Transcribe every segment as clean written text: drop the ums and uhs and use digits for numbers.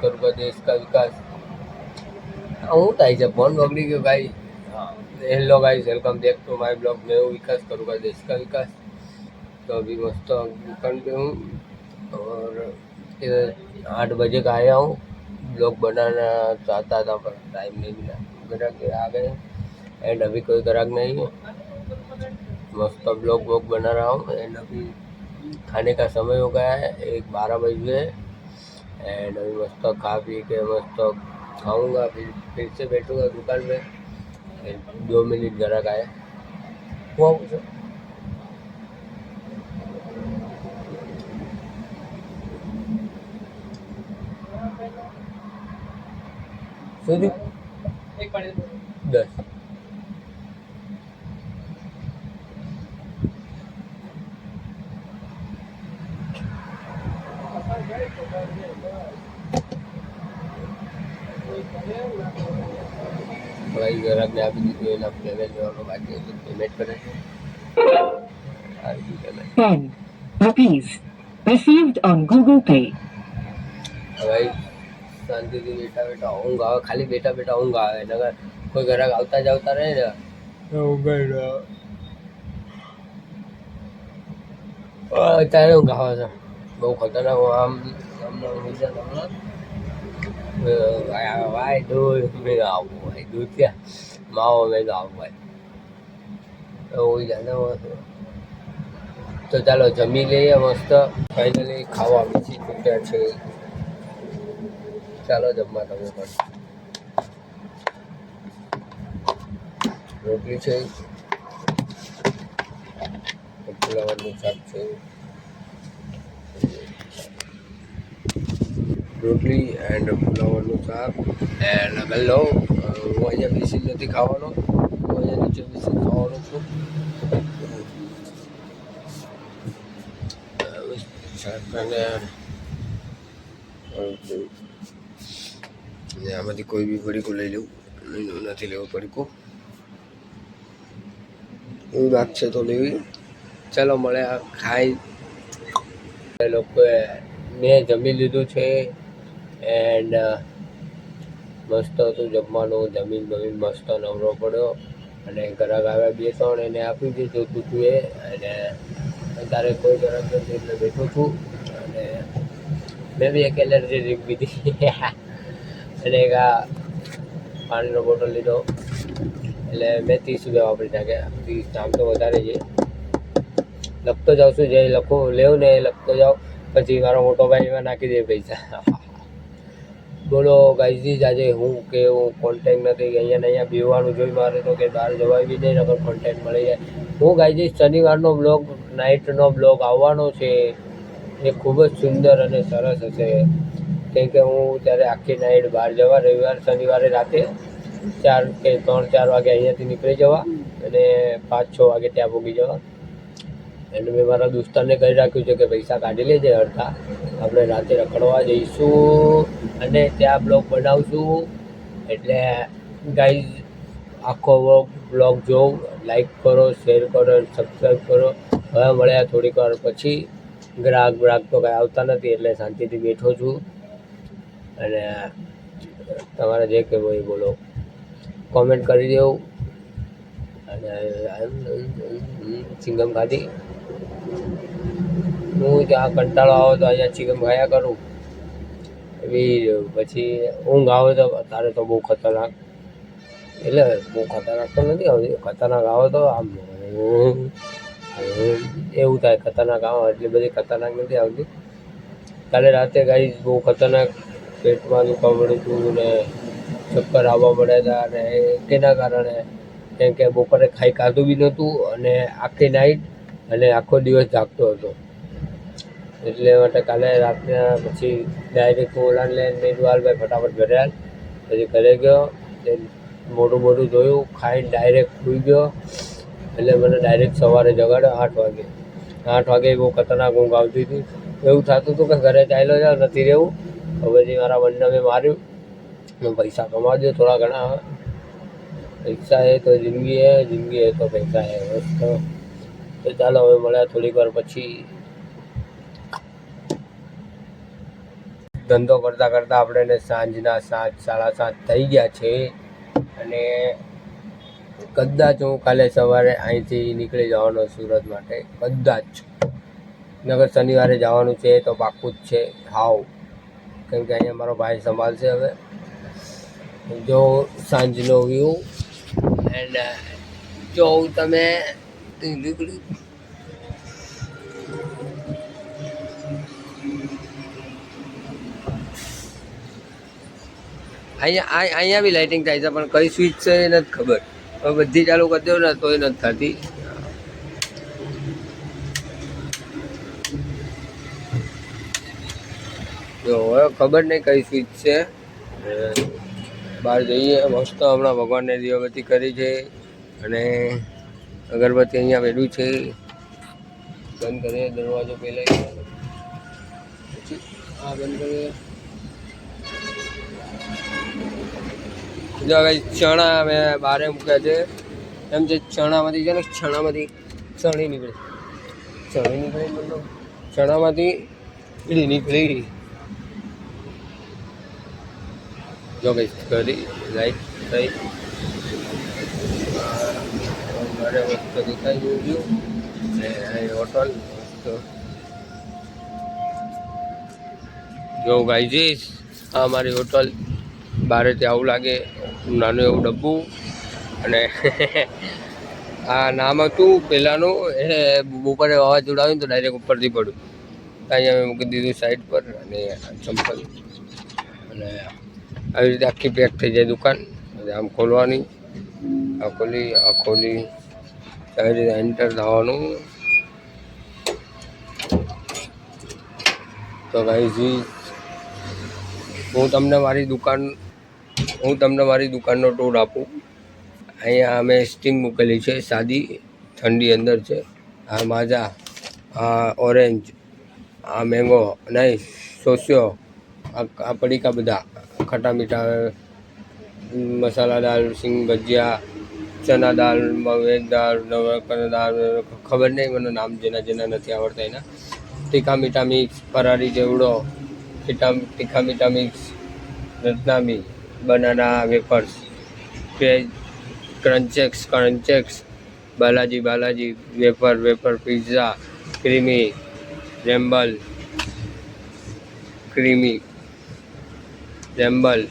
करूँगा देश का विकास। हूँ ताई से फोन बगड़ी गयो भाई। Hello guys, welcome back to my blog. मैं हूँ विकास, करूँगा देश का विकास। तो अभी मस्त दुकान पे हूँ और 8 बजे का आया हूँ। ब्लॉग बनाना चाहता था पर टाइम नहीं मिला, ग्राहक आ गए एंड अभी कोई ग्राहक नहीं है। मस्त ब्लॉग बना रहा हूँ एंड अभी खाने का समय हो गया है, 12 बज गए एंड अभी मस्त खा पी के मस्त खाऊंगा, फिर से बैठूंगा दुकान में। 2 मिनट ग्राहक आए हुआ સુધી 10 ભાઈ ગ્રાહકને આપી દીધું, એના પેમેન્ટ લેવાનું બાકી હતું, પેમેન્ટ કરે છે. આવી ગયું payment. 10 rupees received on Google Pay. ભાઈ શાંતિથી બેઠા બેઠા ઊંઘ આવે, ખાલી બેઠા બેઠા ઊંઘ આવે. નગર કોઈ ગ્રાહક આવતા જાવતા રહે ને તો ઊંઘ જ ન આવે. અત્યારે ઊંઘ આવે છે, બહુ ખતરનાક. આમ ભાઈ દૂધ મેં આવું, ભાઈ દૂધ ક્યાં માવો મેં આવું ભાઈ એવું જાણે. તો ચાલો જમી લઈએ મસ્ત. ફાઇનલી ખાવા બેસી ચૂક્યા છે. ચાલો જમવા તમે પણ. રોટલી છે, ફુલાવરનું શાક છે, રોટલી એન્ડ ફુલાવરનું શાક એન્ડ ગલ્લો. હું અહીંયા બેસી નથી ખાવાનો, હું અહીંયા નીચે બેસી ખાવાનો છું. શાક અને આમાંથી કોઈ બી પડીકું લઈ લઉં, નથી લેવું પડીકું, એવું લાગશે તો લેવી. ચાલો મળે ખાઈ. લોકોએ મેં જમી લીધું છે એન્ડ મસ્ત હતું જમવાનું. જમીન મસ્ત નવરો પડ્યો અને ગ્રાહક આવ્યા 2-3, એને આપી દીધું તું એ. અને અત્યારે કોઈ ગ્રાહક નથી એટલે બેઠો છું. અને મેં બી એક એનર્જી ડ્રિંક પીધી અને એક આ પાણીનો બોટલ લીધો. એટલે મેં 30 રૂપિયા વાપરી નાખ્યા. 30 દામ તો વધારે છે. લખતો જાઉં છું, જે લખું લેવું ને એ લખતો જાઉં, પછી મારો મોટો ભાઈ એમાં નાખી દે પૈસા. બોલો ગાઈઝ, આજે હું કે હું કોન્ટેક્ટ નથી, અહીંયા ને અહીંયા બીવાનું જોઈ મારે તો કે બહાર જવાય બી નહીં, નકર કોન્ટેક્ટ મળી જાય. હું ગાઈઝ શનિવારનો બ્લોગ, નાઇટનો બ્લોગ આવવાનો છે. એ ખૂબ જ સુંદર અને સરસ હશે, કેમ કે હું ત્યારે આખી નાઇટ બહાર જવા, શનિવારે રાતે 4 કે 3-4 વાગે અહીંયાથી નીકળી જવા અને 5-6 વાગે ત્યાં પહોંચી જવા. અને મેં મારા દોસ્તારને કહી રાખ્યું છે કે પૈસા કાઢી લેજે અડધા, આપણે રાતે રખડવા જઈશું અને ત્યાં બ્લોગ બનાવશું. એટલે ગાઈઝ આખો બ્લોગ જોઉં, લાઈક કરો, શેર કરો, સબસ્ક્રાઈબ કરો. હવે મળ્યા થોડીક વાર પછી. ગ્રાહક તો કાંઈ આવતા નથી એટલે શાંતિથી બેઠો છું. અને તમારે જે કહેવું હોય બોલો, કોમેન્ટ કરી દેવું. અને ચિંગમ ખાધી. હું ત્યાં કંટાળો આવે તો અહીંયા ચિકન ખાયા કરું. એવી પછી ઊંઘ આવે તો તારે તો બહુ ખતરનાક, એટલે બહુ ખતરનાક તો નથી આવતી, ખતરનાક આવે તો આમ એવું થાય. ખતરનાક આવે એટલી બધી ખતરનાક નથી આવતી. કાલે રાતે ગાઈઝ બહુ ખતરનાક પેટમાં દુખાવા મળ્યું હતું ને ચક્કર આવવા મળ્યા હતા. અને તેના કારણે કેમ કે બપોરે ખાધું બી નહોતું અને આખી નાઈટ અને આખો દિવસ જાગતો હતો. એટલે માટે કાલે રાતના પછી ડાયરેક્ટ ઓલાને લઈને મેં ભાઈ ફટાફટ ઘરે આવ. પછી ઘરે ગયો, મોઢું ધોયું, ખાઈને ડાયરેક્ટ સૂઈ ગયો. એટલે મને ડાયરેક્ટ સવારે જગાડ્યો 8 વાગે. 8 વાગે બહુ ખતરનાક ઊંઘ આવતી હતી. એવું થતું હતું કે ઘરે ચાલ્યો જાવ, નથી રહેવું. પછી મારા બંને મેં માર્યું, પૈસા કમા દો થોડા ઘણા. પૈસા હે તો જિંદગી હે, જિંદગી હે તો પૈસા હે. મસ્ત. તો ચાલો હવે મળ્યા થોડીક વાર પછી. ધંધો કરતાં કરતાં આપણે સાંજના 7 7:30 થઈ ગયા છે અને કદાચ હું કાલે સવારે અહીંથી નીકળી જવાનો સુરત માટે, કદાચ. નગર શનિવારે જવાનું છે તો પાક્કું જ છે હાવ, કેમ કે અહીંયા મારો ભાઈ સંભાળશે. હવે જો સાંજનો વ્યૂ એન્ડ જો તમે અહીંયા બી લાઇટિંગ થાય છે, પણ કઈ સ્વિચ છે એ નથી ખબર. હવે બધી ચાલુ કરી દો ને તો એ નથી થતી. જો હવે ખબર નહીં કઈ સ્વિચ છે. બહાર જઈએ મસ્ત. હમણાં ભગવાનને દીવાબત્તી કરી છે અને અગરબત્તી અહીંયા વેડ્યું છે. બંધ કરીએ દરવાજો પહેલાં, પછી આ બંધ કરીએ. જો ભાઈ ચણા મેં બારે મૂક્યા છે. એમ છે ચણામાંથી છે ને, ચણામાંથી ચણી નીકળી, મતલબ ચણામાંથી ઈડી નીકળી. જો ભાઈ કરી લાઈટ થઈ મારે મસ્ત દેખાઈ ગયું ને હોટલ મસ્ત. જો ગાઈઝીસ આ મારી હોટલ. બારેથી આવું લાગે, નાનું એવું ડબ્બું. અને આ નામ હતું પહેલાંનું, એ બપોરે વાવાઝોડું આવ્યું તો ડાયરેક્ટ ઉપરથી પડ્યું. અહીંયા મેં મૂકી દીધું સાઈડ પર. અને ચંપલ અને આવી રીતે આખી પેક થઈ જાય દુકાન. આમ ખોલવાની, આ ખોલી આવી રીતે એન્ટર થવાનું. તો ગાઈઝ હું તમને મારી દુકાનનો ટૂર આપું. અહીંયા અમે સ્ટીમ મૂકેલી છે સાદી, ઠંડી અંદર છે. આ માજા, આ ઓરેન્જ, આ મેંગો નહીં સોસ્યો, આ પડીકા બધા ખટા મીઠા, મસાલા દાળ, સિંગ ભજીયા, ચના દાળ, વેજ દાળ, નવરકર દાળ, ખબર નહીં મને નામ જેના નથી આવડતા એના. તીખા મીઠા મિક્સ, ફરારી ચેવડો, તીખા મીઠા મિક્સ, રત્નામી, banana wafers, veg Crunchex, Balaji wafer, pizza, creamy રેમ્બલ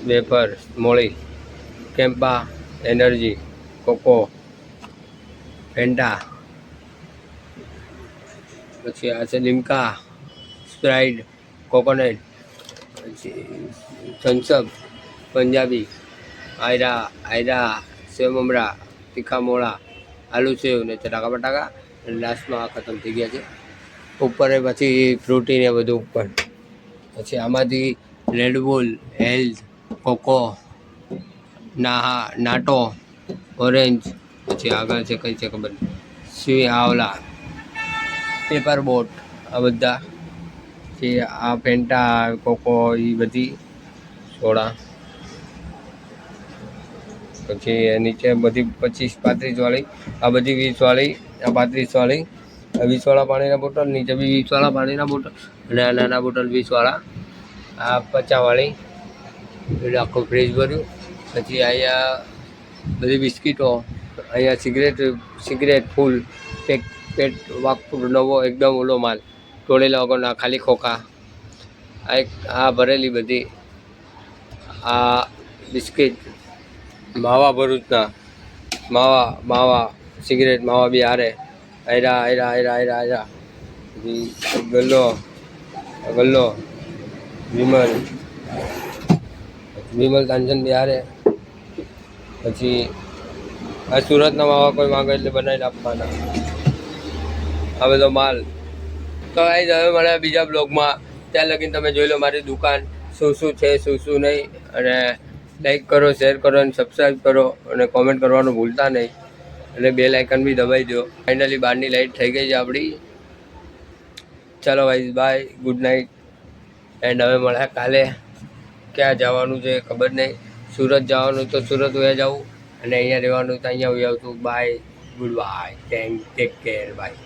વેફર, મોળી, કેમ્પા, એનર્જી, કોકો, ફેન્ટા, પછી આ છે લિમ્કા, સ્પ્રાઇટ, કોકોનટ, પછી થમ્સઅપ, પંજાબી, આયરા, સેવ મમરા, તીખા મોળા, આલુ સેવ ને ચટાકા બટાકા. અને લાસ્ટમાં આ ખતમ થઈ ગયા છે. ઉપર પછી ફ્રૂટી ને બધું ઉપર. પછી આમાંથી રેડબુલ, હેલ્થ, કોકો, નાટો, ઓરેન્જ, પછી આગળ છે કઈ છે ખબર નહીં, સ્વી આવલા, પેપર બોટ, આ બધા. પછી આ ફેન્ટા, કોકો, એ બધી સોડા. પછી નીચે બધી 25-35 વાળી, આ બધી 20 વાળી, આ 35 વાળી, આ 20 વાળા પાણીના બોટલ, નીચે બી 20 વાળા પાણીના બોટલ, અને આ નાના બોટલ 20 વાળા, આ 50 વાળી. એટલે આખું ફ્રીજ ભર્યું. પછી અહીંયા બધી બિસ્કીટો, અહીંયા સિગરેટ ફૂલ પેટ વાગતું નવો એકદમ ઓલો માલ, તોડેલા વગરના ખાલી ખોખા. આ ભરેલી બધી, આ બિસ્કીટ, માવા ભરૂચના, માવા સિગરેટ માવા બી હારે, આયરા, ગલ્લો, વિમલ તાંજન બી હારે. પછી આ સુરતના માવા કોઈ માંગે એટલે બનાવીને આપવાના. આ બધો માલ. તો આવી હવે મળ્યા બીજા બ્લોગમાં. ત્યાં લગીને તમે જોઈ લો મારી દુકાન, શું છે શું નહીં. અને લાઈક કરો, શેર કરો અને સબસ્ક્રાઈબ કરો અને કોમેન્ટ કરવાનું ભૂલતા નહીં. અને બેલ આઇકન બી દબાવી દો. ફાઇનલી બહારની લાઈટ થઈ ગઈ છે આપણી. ચાલો ભાઈ, બાય, ગુડ નાઇટ. એન્ડ હવે મળ્યા કાલે. ક્યાં જવાનું છે ખબર નહીં. સુરત જવાનું તો સુરત વયા જાઉં, અને અહીંયા રહેવાનું તો અહીંયા વયા આવતું. Bye, good bye, take care, by.